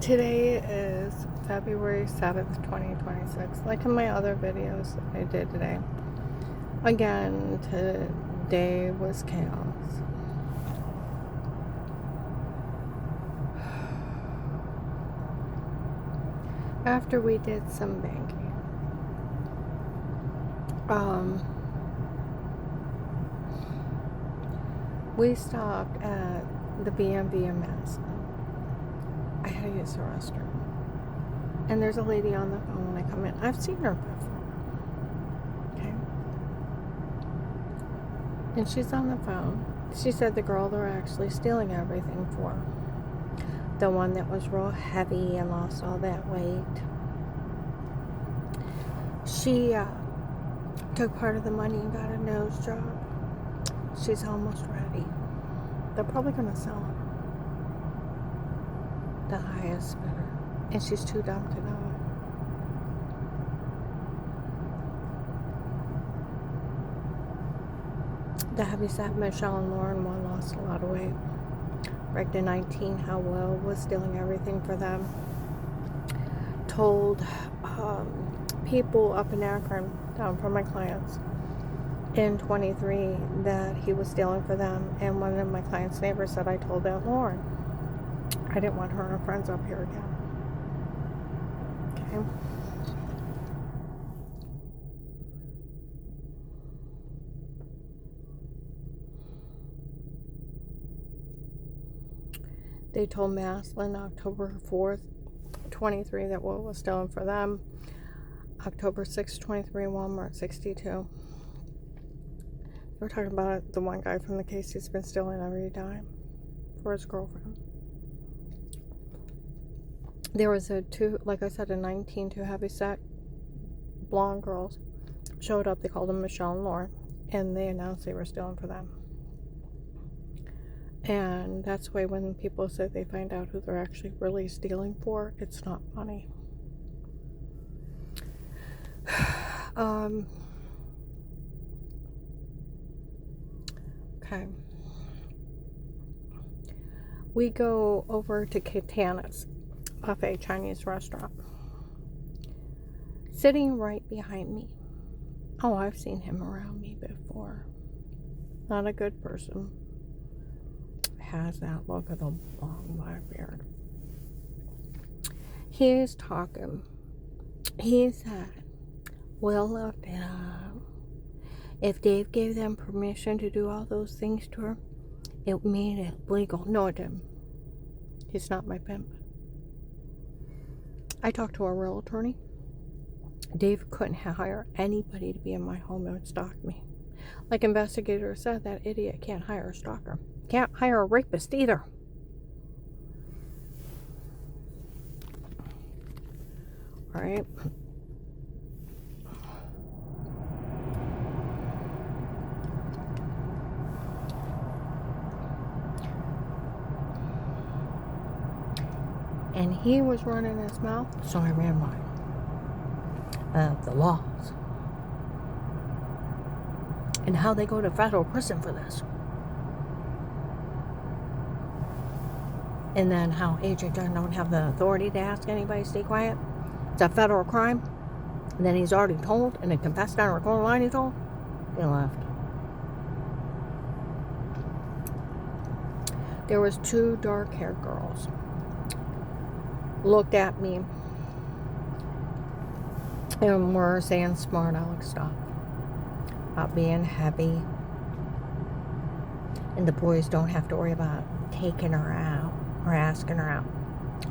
Today is February 7th, 2026. Like in my other videos that I did today. Again, today was chaos. After we did some banking, we stopped at the B&B in Madison. I had to use the restroom. And there's a lady on the phone when I come in. I've seen her before. Okay? And she's on the phone. She said the girl they're actually stealing everything for. The one that was real heavy and lost all that weight. She took part of the money and got a nose job. She's almost ready. They're probably going to sell her. The highest bidder. And she's too dumb to know it. The heavyset Michelle and Lauren one lost a lot of weight. Bregged in 19, how Will was stealing everything for them. Told people up in Akron, down from my clients, in 23 that he was stealing for them. And one of my clients' neighbors said, I told Aunt Lauren. I didn't want her and her friends up here again. Okay. They told Maslin October 4th, 23 that Will was stealing for them. October 6th, 23, Walmart 62. We're talking about the one guy from the case he's been stealing every dime for his girlfriend. There was a 19, two heavyset blonde girls showed up. They called them Michelle and Lauren, and they announced they were stealing for them. And that's why when people say they find out who they're actually really stealing for, it's not funny. Okay. We go over to Katana's buffet Chinese restaurant. Sitting right behind me. Oh, I've seen him around me before. Not a good person. Has that look of the long black beard. He is talking. He said, Will looked it up. If Dave gave them permission to do all those things to her, it made it legal. No, it didn't. He's not my pimp. I talked to a real attorney. Dave couldn't hire anybody to be in my home and stalk me. Like investigator said, that idiot can't hire a stalker. Can't hire a rapist either. All right. And he was running his mouth, so I ran mine. The laws. And how they go to federal prison for this. And then how Agent John don't have the authority to ask anybody to stay quiet. It's a federal crime. And then he's already told, and then confessed down a recording line he told. They left. There was two dark-haired girls. Looked at me. And were saying smart aleck stuff. About being heavy. And the boys don't have to worry about taking her out. Or asking her out.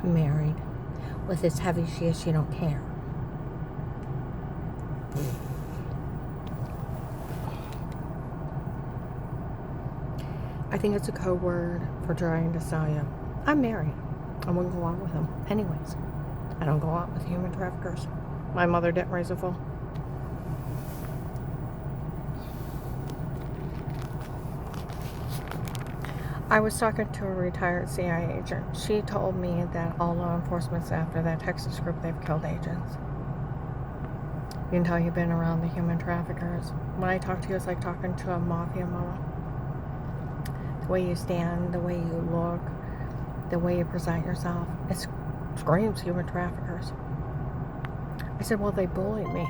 Married. With as heavy she is, she don't care. I think it's a code word for trying to sell you. I'm married. I wouldn't go out with him. Anyways, I don't go out with human traffickers. My mother didn't raise a fool. I was talking to a retired CIA agent. She told me that all law enforcement's after that Texas group, they've killed agents. You can tell you've been around the human traffickers. When I talk to you, it's like talking to a mafia mama. The way you stand, the way you look, the way you present yourself. It's screams human traffickers. I said, well, they bullied me.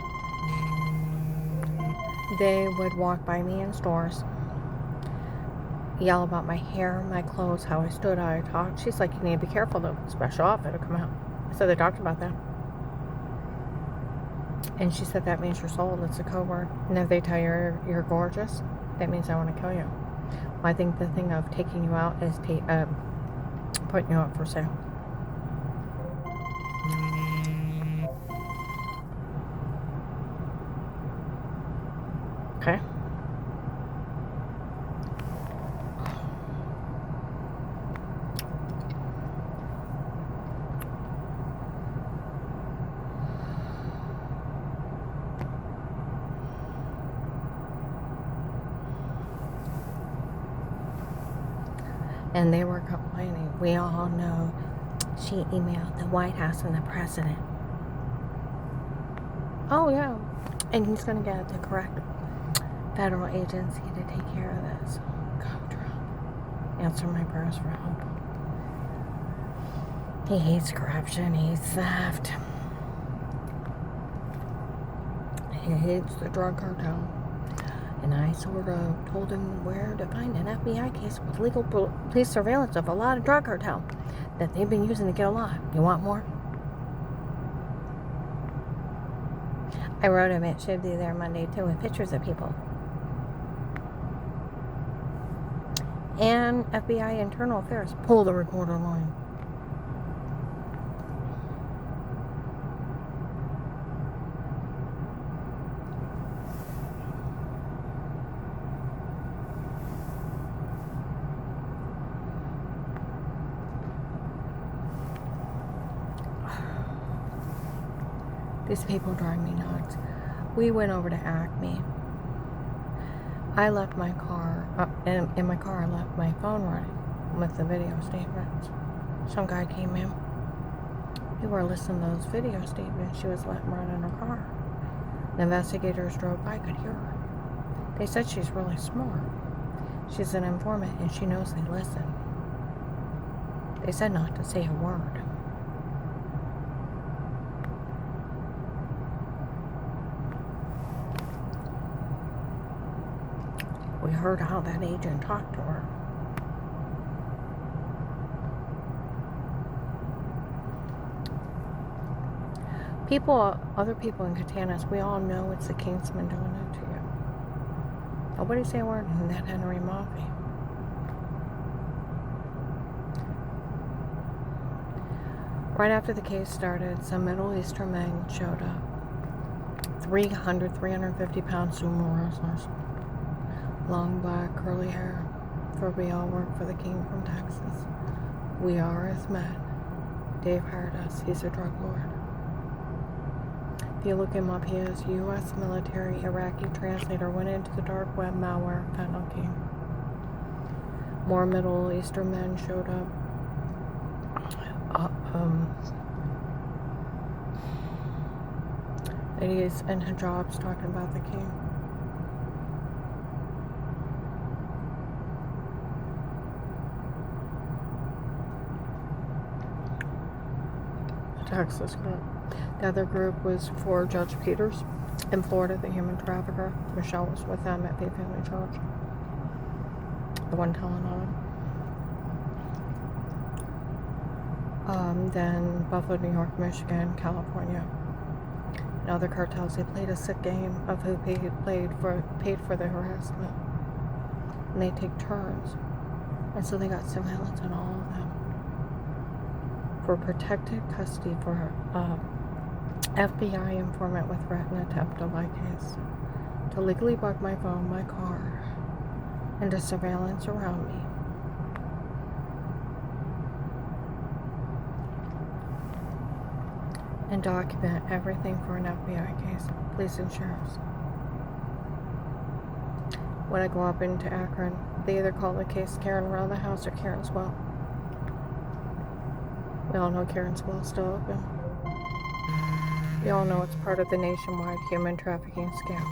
They would walk by me in stores, yell about my hair, my clothes, how I stood, how I talked. She's like, you need to be careful, the special outfit will come out. So they talked about that. And she said, that means you're sold. It's a code word. And if they tell you you're gorgeous, that means I want to kill you. Well, I think the thing of taking you out is putting you up for sale. Okay? And they were complaining. We all know she emailed the White House and the president. Oh, yeah. And he's going to get the correct federal agency to take care of this. God, Trump. Answer my prayers for help. He hates corruption. He hates theft. He hates the drug cartel. And I sort of told him where to find an FBI case with legal police surveillance of a lot of drug cartel that they've been using to get a lot. You want more? I wrote him it should be there Monday too with pictures of people. And FBI Internal Affairs. Pull the recorder line. These people drive me nuts. We went over to Acme. I left my car, in my car I left my phone running with the video statements. Some guy came in. We were listening to those video statements she was letting run in her car. The investigators drove by, could hear her. They said she's really smart. She's an informant and she knows they listen. They said not to say a word. We heard how that agent talked to her. Other people in Katanas, we all know it's the Kingsman doing it to you. Nobody say a word in that Henry Moffitt. Right after the case started, some Middle Eastern men showed up. 350-pound sumo wrestlers. Long black curly hair, for we all work for the king from Texas. We are his men. Dave hired us. He's a drug lord. If you look him up, he is U.S. military Iraqi translator, went into the dark web malware, fentanyl king. More Middle Eastern men showed up. Ladies in hijabs talking about the king. Texas group. The other group was for Judge Peters in Florida, the human trafficker. Michelle was with them at Faith Family Church. The one telling on him. Then Buffalo, New York, Michigan, California. And other cartels, they played a sick game of who paid for the harassment. And they take turns. And so they got surveillance on all of them. For protected custody for FBI informant with threat and attempt to lie case, to legally bug my phone, my car, and to surveillance around me. And document everything for an FBI case, police and sheriffs. When I go up into Akron, they either call the case Karen around the house or Karen's Well. We all know Karen's Well is still open. We all know it's part of the nationwide human trafficking scam.